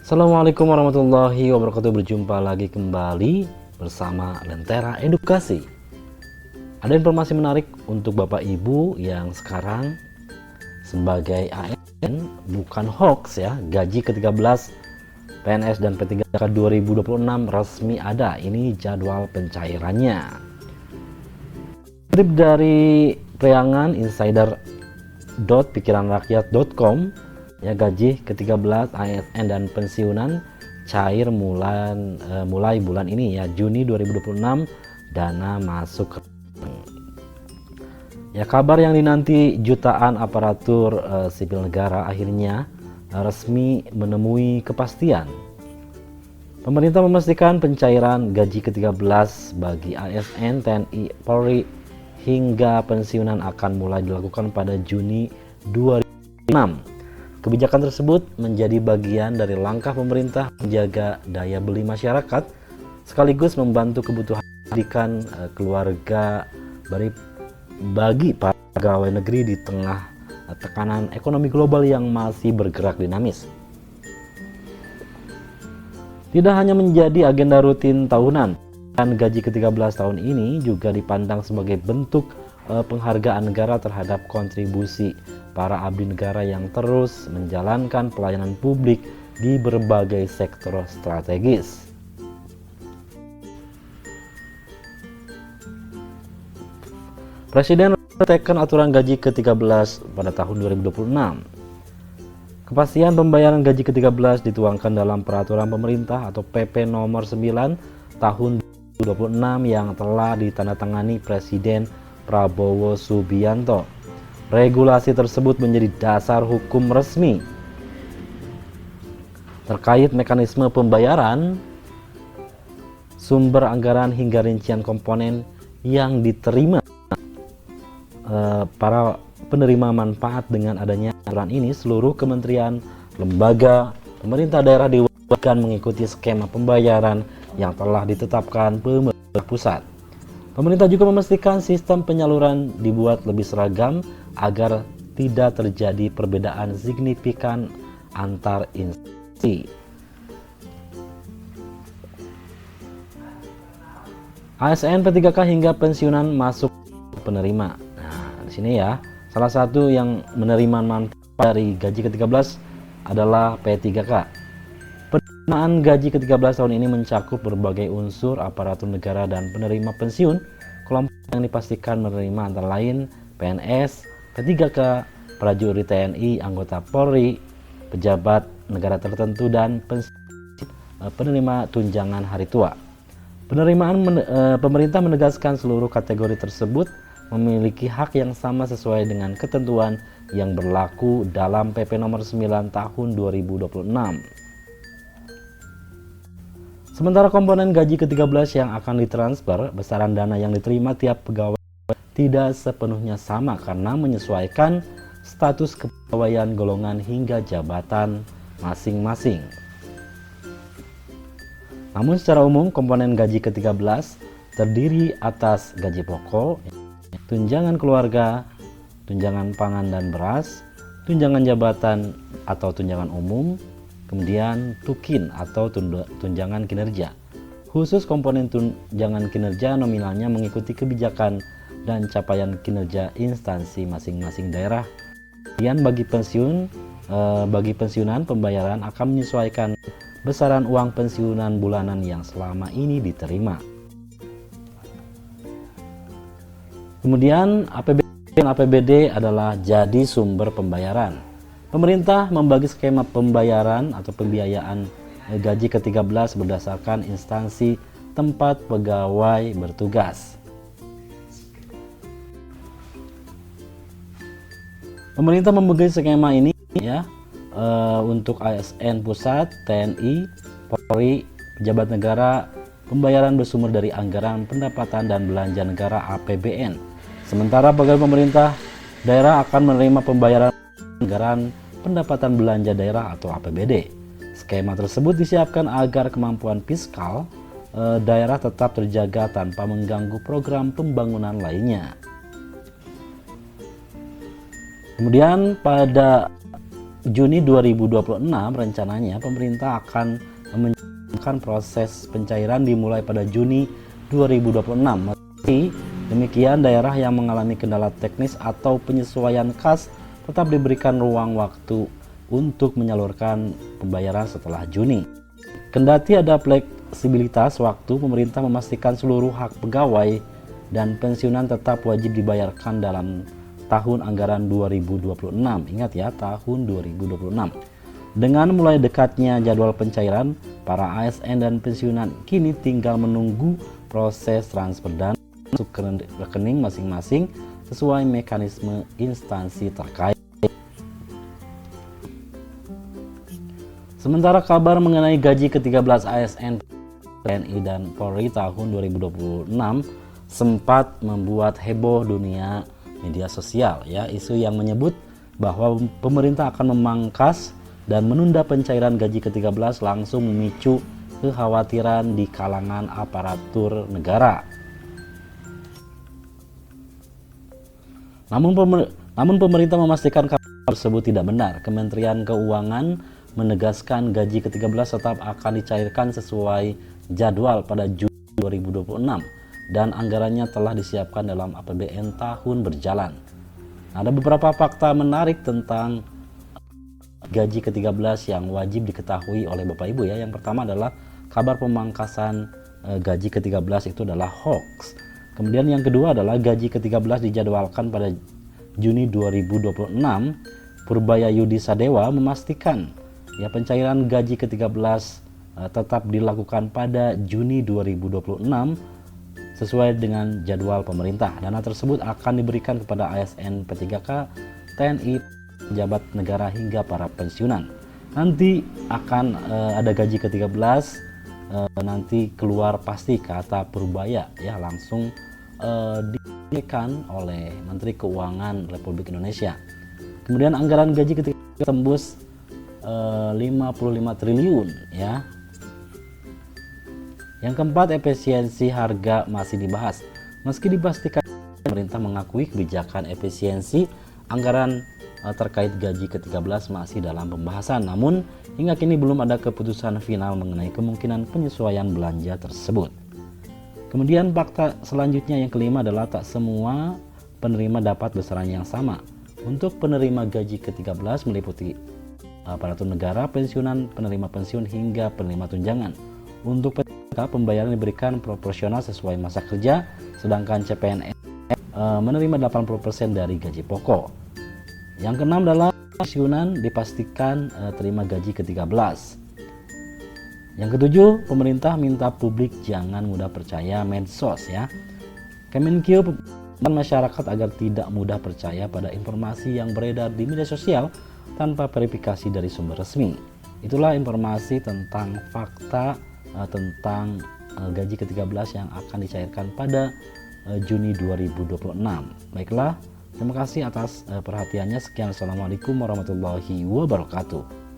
Assalamualaikum warahmatullahi wabarakatuh. Berjumpa lagi kembali bersama Lentera Edukasi. Ada informasi menarik untuk Bapak Ibu yang sekarang sebagai ASN, bukan hoax ya. Gaji ke-13 PNS dan P3K 2026 resmi ada. Ini jadwal pencairannya. Kutip dari Priangan Insider.pikiranrakyat.com, ya, gaji ke-13 ASN dan pensiunan cair mulai bulan ini ya, Juni 2026, dana masuk. Ya, kabar yang dinanti jutaan aparatur sipil negara akhirnya resmi menemui kepastian. Pemerintah memastikan pencairan gaji ke-13 bagi ASN, TNI, Polri hingga pensiunan akan mulai dilakukan pada Juni 2026. Kebijakan tersebut menjadi bagian dari langkah pemerintah menjaga daya beli masyarakat sekaligus membantu kebutuhan pendidikan keluarga bagi para pegawai negeri di tengah tekanan ekonomi global yang masih bergerak dinamis. Tidak hanya menjadi agenda rutin tahunan, dan gaji ke-13 tahun ini juga dipandang sebagai bentuk penghargaan negara terhadap kontribusi para abdi negara yang terus menjalankan pelayanan publik di berbagai sektor strategis. Presiden menetapkan aturan gaji ke-13 pada tahun 2026. Kepastian pembayaran gaji ke-13 dituangkan dalam peraturan pemerintah atau PP nomor 9 tahun 2026 yang telah ditandatangani Presiden Prabowo Subianto. Regulasi tersebut menjadi dasar hukum resmi terkait mekanisme pembayaran, sumber anggaran hingga rincian komponen yang diterima para penerima manfaat. Dengan adanya aturan ini, seluruh kementerian, lembaga, pemerintah daerah diwajibkan mengikuti skema pembayaran yang telah ditetapkan pemerintah pusat. Pemerintah juga memastikan sistem penyaluran dibuat lebih seragam agar tidak terjadi perbedaan signifikan antar instansi. ASN, P3K hingga pensiunan masuk penerima. Nah, di sini ya, salah satu yang menerima manfaat dari gaji ke-13 adalah P3K. Penerimaan gaji ke-13 tahun ini mencakup berbagai unsur aparatur negara dan penerima pensiun. Kelompok yang dipastikan menerima antara lain PNS, P3K, prajurit TNI, anggota Polri, pejabat negara tertentu, dan penerima tunjangan hari tua. Pemerintah menegaskan seluruh kategori tersebut memiliki hak yang sama sesuai dengan ketentuan yang berlaku dalam PP nomor 9 tahun 2026. Sementara komponen gaji ke-13 yang akan ditransfer, besaran dana yang diterima tiap pegawai tidak sepenuhnya sama karena menyesuaikan status kepegawaian, golongan, hingga jabatan masing-masing. Namun secara umum komponen gaji ke-13 terdiri atas gaji pokok, tunjangan keluarga, tunjangan pangan dan beras, tunjangan jabatan atau tunjangan umum, kemudian tukin atau tunjangan kinerja. Khusus komponen tunjangan kinerja nominalnya mengikuti kebijakan dan capaian kinerja instansi masing-masing daerah. Kemudian bagi pensiunan, pembayaran akan menyesuaikan besaran uang pensiunan bulanan yang selama ini diterima. Kemudian APBD adalah jadi sumber pembayaran. Pemerintah membagi skema pembayaran atau pembiayaan gaji ke-13 berdasarkan instansi tempat pegawai bertugas. Pemerintah membagi skema ini ya untuk ASN pusat, TNI, Polri, pejabat negara, pembayaran bersumber dari anggaran pendapatan dan belanja negara APBN. Sementara pegawai pemerintah daerah akan menerima pembayaran anggaran pendapatan belanja daerah atau APBD. Skema tersebut disiapkan agar kemampuan fiskal daerah tetap terjaga tanpa mengganggu program pembangunan lainnya. Kemudian pada Juni 2026 rencananya pemerintah akan menjalankan proses pencairan dimulai pada Juni 2026. Meski demikian, daerah yang mengalami kendala teknis atau penyesuaian kas tetap diberikan ruang waktu untuk menyalurkan pembayaran setelah Juni. Kendati ada fleksibilitas waktu, pemerintah memastikan seluruh hak pegawai dan pensiunan tetap wajib dibayarkan dalam tahun anggaran 2026. Ingat ya, tahun 2026. Dengan mulai dekatnya jadwal pencairan, para ASN dan pensiunan kini tinggal menunggu proses transfer dana masuk ke rekening masing-masing sesuai mekanisme instansi terkait. Sementara kabar mengenai gaji ke-13 ASN, TNI dan Polri tahun 2026 sempat membuat heboh dunia media sosial ya. Isu yang menyebut bahwa pemerintah akan memangkas dan menunda pencairan gaji ke-13 langsung memicu kekhawatiran di kalangan aparatur negara. Namun pemerintah memastikan kabar tersebut tidak benar. Kementerian Keuangan menegaskan gaji ke-13 tetap akan dicairkan sesuai jadwal pada Juni 2026 dan anggarannya telah disiapkan dalam APBN tahun berjalan. Ada beberapa fakta menarik tentang gaji ke-13 yang wajib diketahui oleh Bapak Ibu ya. Yang pertama adalah kabar pemangkasan gaji ke-13 itu adalah hoax. Kemudian yang kedua adalah gaji ke-13 dijadwalkan pada Juni 2026. Purbaya Yudi Sadewa memastikan ya pencairan gaji ke-13 tetap dilakukan pada Juni 2026 sesuai dengan jadwal pemerintah. Dana tersebut akan diberikan kepada ASN, P3K, TNI, pejabat negara hingga para pensiunan. Nanti akan ada gaji ke-13, nanti keluar pasti kata Purbaya ya, langsung diberikan oleh Menteri Keuangan Republik Indonesia. Kemudian anggaran gaji ke-13 tembus 55 triliun ya. Yang keempat, efisiensi harga masih dibahas. Meski dipastikan pemerintah mengakui kebijakan efisiensi anggaran terkait gaji ke-13 masih dalam pembahasan, namun hingga kini belum ada keputusan final mengenai kemungkinan penyesuaian belanja tersebut. Kemudian fakta selanjutnya yang kelima adalah tak semua penerima dapat besaran yang sama. Untuk penerima gaji ke-13 meliputi aparatur negara, pensiunan, penerima pensiun hingga penerima tunjangan. Untuk pembayaran diberikan proporsional sesuai masa kerja, sedangkan CPNS menerima 80% dari gaji pokok. Yang keenam adalah pensiunan dipastikan terima gaji ke-13. Yang ketujuh, pemerintah minta publik jangan mudah percaya medsos ya. Kemenkeu masyarakat agar tidak mudah percaya pada informasi yang beredar di media sosial tanpa verifikasi dari sumber resmi. Itulah informasi tentang fakta tentang gaji ke-13 yang akan dicairkan pada Juni 2026. Baiklah, terima kasih atas perhatiannya. Sekian, assalamualaikum warahmatullahi wabarakatuh.